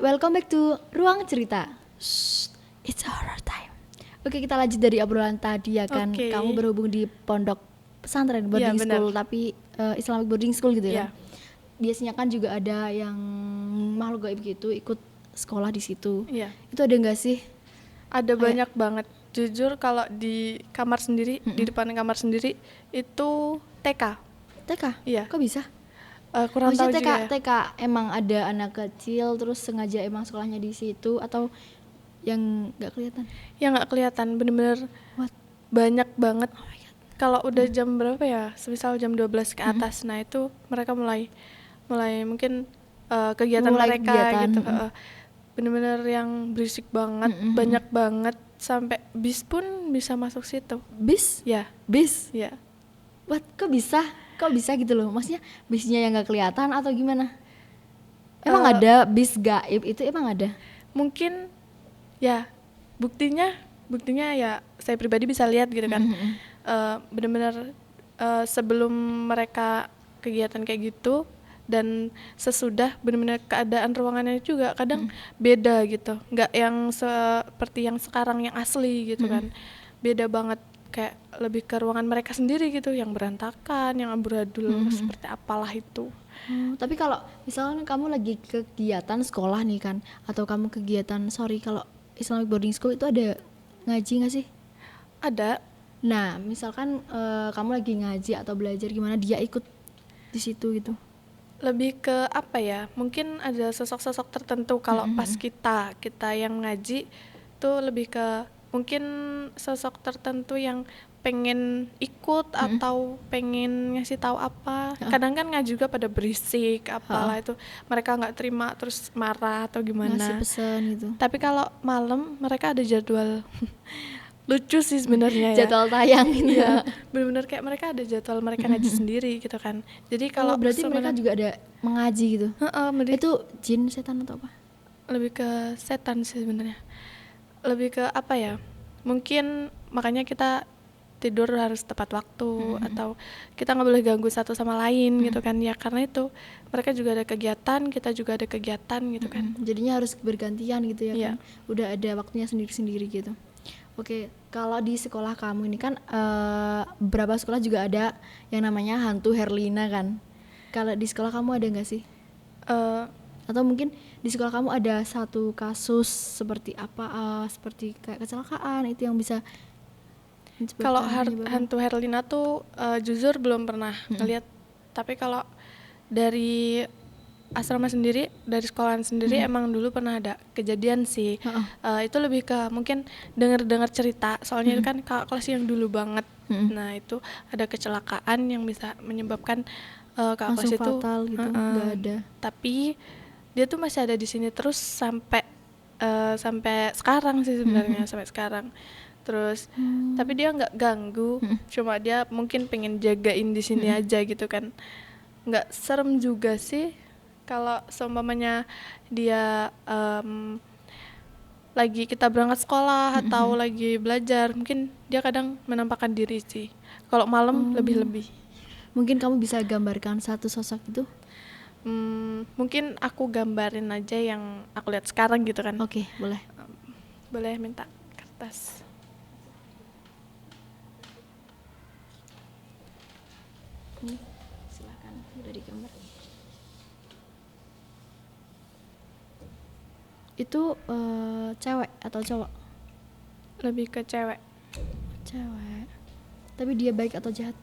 welcome back to Ruang Cerita. Shh, it's horror time. Oke, kita lanjut dari obrolan tadi ya kan. Oke. Kamu berhubung di pondok pesantren, boarding Iya, benar. school, tapi Islamic boarding school gitu Iya. kan. Biasanya kan juga ada yang makhluk gaib gitu ikut sekolah di situ. Iya. Itu ada nggak sih? Ada Kayak- banyak banget. Jujur kalau di kamar sendiri, di depan kamar sendiri itu TK. TK? Iya. Kok bisa? Kurang tahu Maksudnya TK, juga ya. TK emang ada anak kecil terus sengaja emang sekolahnya di situ atau yang nggak kelihatan? Yang nggak kelihatan, bener-bener What? banyak banget. Oh my god. Kalau udah jam berapa ya? Semisal jam 12 ke atas. Nah, itu mereka mulai mungkin kegiatan Mulai mereka kegiatan, gitu. Bener-bener yang berisik banget, banyak banget, sampai bis pun bisa masuk situ. Bis? Ya, Bis? ya. What? Kok bisa? Kok bisa gitu loh? Maksudnya bisnya yang nggak kelihatan atau gimana? Emang ada bis gaib itu emang ada? Mungkin ya buktinya ya saya pribadi bisa lihat gitu kan. Benar-benar sebelum mereka kegiatan kayak gitu dan sesudah, benar-benar keadaan ruangannya juga kadang beda gitu, nggak yang seperti yang sekarang yang asli gitu kan. Beda banget, kayak lebih ke ruangan mereka sendiri gitu, yang berantakan, yang amburadul, seperti apalah itu. Tapi kalau misalnya kamu lagi kegiatan sekolah nih kan, atau kamu kegiatan kalau Islamic boarding school itu ada ngaji nggak sih? Ada. Nah, misalkan kamu lagi ngaji atau belajar gimana dia ikut di situ gitu? Lebih ke apa ya, mungkin ada sosok-sosok tertentu. Kalau pas kita yang ngaji tuh lebih ke mungkin sosok tertentu yang pengen ikut atau pengen ngasih tahu apa. Kadang kan ngaji juga pada berisik apalah itu, mereka nggak terima terus marah atau Ngasih gimana. pesan gitu. Tapi kalau malam mereka ada jadwal lucu sih sebenarnya ya. Jadwal tayang gitu. Iya, benar-benar kayak mereka ada jadwal mereka ngaji sendiri gitu kan. Jadi kalau Berarti mereka juga ada mengaji gitu. Itu jin, setan atau apa? lebih ke setan sih sebenarnya. Lebih ke apa ya? Mungkin makanya kita tidur harus tepat waktu, atau kita nggak boleh ganggu satu sama lain gitu kan ya, karena itu mereka juga ada kegiatan, kita juga ada kegiatan gitu kan. Jadinya harus bergantian gitu ya Iya. kan. Udah ada waktunya sendiri-sendiri gitu. Oke, kalau di sekolah kamu ini kan beberapa sekolah juga ada yang namanya hantu Herlina kan. Kalau di sekolah kamu ada nggak sih? Atau mungkin di sekolah kamu ada satu kasus seperti apa, seperti kayak kecelakaan itu yang bisa Kalau hantu Herlina tuh jujur belum pernah ngeliat. Tapi kalau dari asrama sendiri, dari sekolahan sendiri emang dulu pernah ada kejadian sih. Itu lebih ke mungkin dengar cerita, soalnya itu kan kelas yang dulu banget. Nah itu ada kecelakaan yang bisa menyebabkan kakak langsung kelas itu fatal gitu, nggak ada. Tapi dia tuh masih ada di sini terus sampai sekarang sih sebenarnya, sampai sekarang. Terus tapi dia nggak ganggu, cuma dia mungkin pengen jagain di sini aja gitu kan. Nggak serem juga sih kalau seumpamanya dia lagi kita berangkat sekolah atau lagi belajar, mungkin dia kadang menampakkan diri sih. Kalau malam lebih-lebih. Mungkin kamu bisa gambarkan satu sosok itu? Mungkin aku gambarin aja yang aku lihat sekarang gitu kan. Oke, boleh. Boleh minta kertas. Ini silakan, udah digambar. Itu cewek atau cowok? Lebih ke cewek. Cewek. Tapi dia baik atau jahat?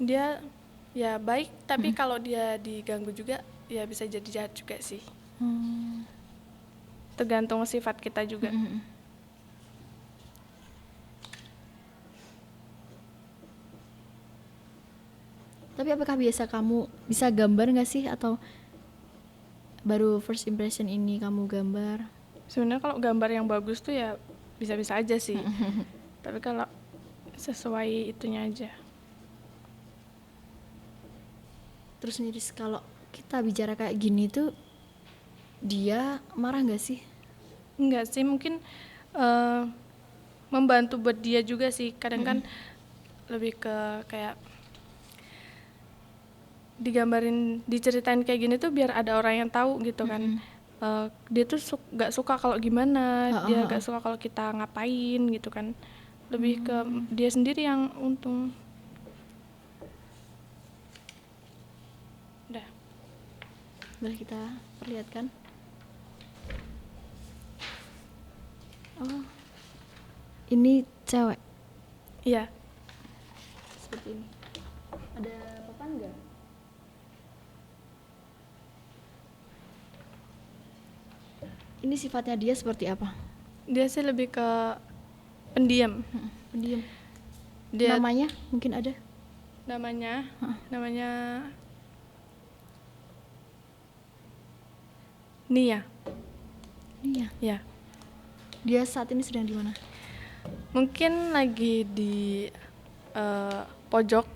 Dia ya baik, tapi kalau dia diganggu juga ya bisa jadi jahat juga sih. Tergantung sifat kita juga. Tapi apakah biasa kamu bisa gambar nggak sih, atau baru first impression ini kamu gambar? Sebenarnya kalau gambar yang bagus tuh ya bisa-bisa aja sih. Tapi kalau sesuai itunya aja. Terus Niris, kalau kita bicara kayak gini tuh dia marah nggak sih? Enggak sih, mungkin membantu buat dia juga sih. Kadang kan lebih ke kayak digambarin, diceritain kayak gini tuh biar ada orang yang tahu gitu kan. dia tuh nggak suka kalau gimana, dia Heeh, nggak suka kalau kita ngapain gitu kan. Lebih ke dia sendiri yang untung. Udah. Boleh kita perlihatkan. Oh, ini cewek Iya. seperti ini. Ada papan nggak? Ini sifatnya dia seperti apa? Dia sih lebih ke pendiam. Pendiam. Dia Namanya mungkin ada? namanya Nia. Iya. Ya. Dia saat ini sedang di mana? Mungkin lagi di pojok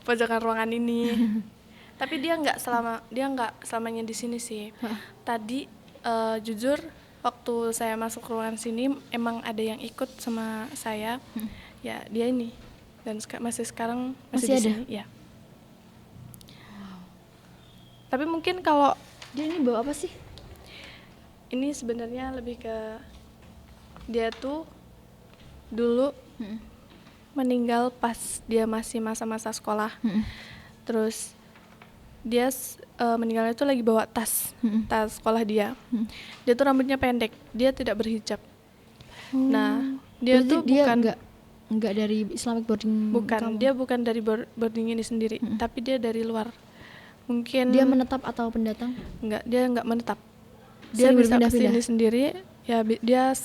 pojokan ruangan ini. Tapi dia nggak selamanya di sini sih. Tadi jujur waktu saya masuk ruangan sini emang ada yang ikut sama saya. Ya dia ini, dan sekarang masih Masih di ada? sini. Ya. Tapi mungkin kalau Dia ini bawa apa sih? ini sebenarnya lebih ke dia tuh dulu meninggal pas dia masih masa-masa sekolah. Terus dia meninggalnya tuh lagi bawa tas sekolah dia. Dia tuh rambutnya pendek, dia tidak berhijab. Nah, dia Berarti tuh dia bukan nggak dari Islamic boarding kamu? dia bukan dari boarding ini sendiri, tapi dia dari luar. Mungkin Dia menetap atau pendatang? dia nggak menetap. Dia Dia bisa berpindah-pindah? kesini sendiri, ya dia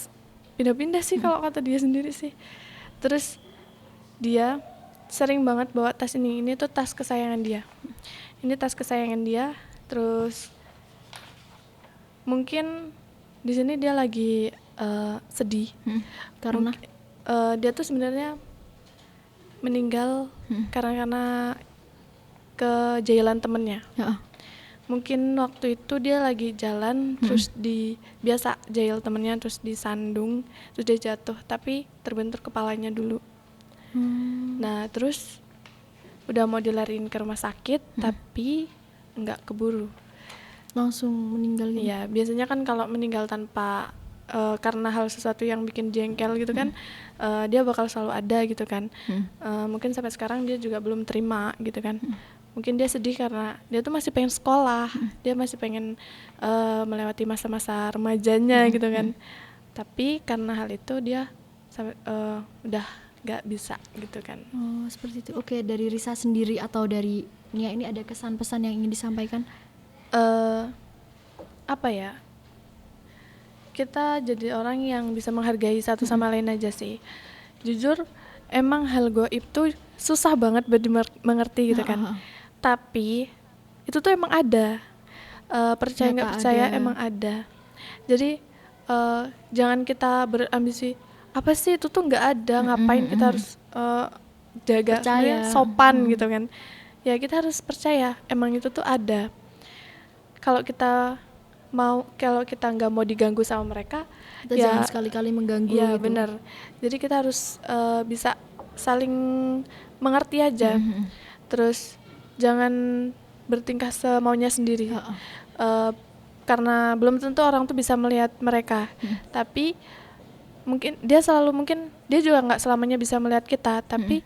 pindah-pindah sih kalau kata dia sendiri sih. Terus dia sering banget bawa tas ini tuh tas kesayangan dia. Ini tas kesayangan dia. Terus mungkin di sini dia lagi sedih. Karena Dia tuh sebenarnya meninggal karena kejailan temennya. Heeh. Mungkin waktu itu dia lagi jalan terus biasa jail temennya, terus disandung, terus dia jatuh tapi terbentur kepalanya dulu. Nah terus udah mau dilariin ke rumah sakit tapi nggak keburu. langsung meninggal gitu. Ya biasanya kan kalau meninggal tanpa karena hal sesuatu yang bikin jengkel gitu kan, dia bakal selalu ada gitu kan. Mungkin sampai sekarang dia juga belum terima gitu kan. Mungkin dia sedih karena dia tuh masih pengen sekolah, dia masih pengen melewati masa-masa remajanya gitu kan. Tapi karena hal itu dia udah nggak bisa gitu kan. Oh, seperti itu. Oke, dari Risa sendiri atau dari Nia ini ada kesan-pesan yang ingin disampaikan? Apa ya? Kita jadi orang yang bisa menghargai satu sama lain aja sih. Jujur, emang hal gaib itu susah banget buat dimengerti gitu kan. Tapi itu tuh emang ada. Percaya nggak Nyata percaya ada. emang ada. Jadi jangan kita berambisi apa sih itu tuh nggak ada, ngapain kita harus jaga Percaya. sebenarnya sopan gitu kan. Ya kita harus percaya emang itu tuh ada. Kalau kita nggak mau diganggu sama mereka, Kita jangan sekali-kali mengganggu ya gitu. benar. Jadi kita harus bisa saling mengerti aja. Terus jangan bertingkah semaunya sendiri. Karena belum tentu orang tuh bisa melihat mereka. Tapi mungkin dia juga nggak selamanya bisa melihat kita. Tapi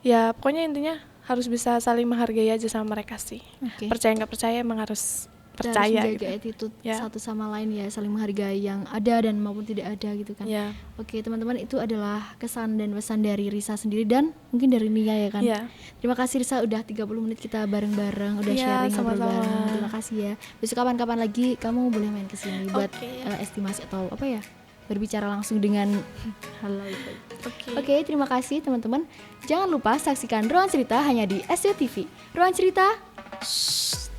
ya pokoknya intinya harus bisa saling menghargai aja sama mereka sih. Oke. Percaya nggak percaya emang harus Kita percaya harus menjaga gitu. attitude Ya. satu sama lain ya, saling menghargai yang ada dan maupun tidak ada gitu kan. Ya. Oke, teman-teman, itu adalah kesan dan pesan dari Risa sendiri dan mungkin dari Nia ya kan. Ya. Terima kasih Risa, udah 30 menit kita bareng-bareng, udah Iya, sharing ngobrol sama-sama. bareng. Terima kasih ya. Besok kapan-kapan lagi kamu boleh main ke sini buat Oke. estimasi atau apa ya? Berbicara langsung dengan hal lain. Oke. Oke, terima kasih teman-teman. Jangan lupa saksikan Ruang Cerita hanya di SCTV. Ruang Cerita, it's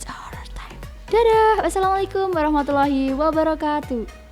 our time. Dadah, wassalamualaikum warahmatullahi wabarakatuh.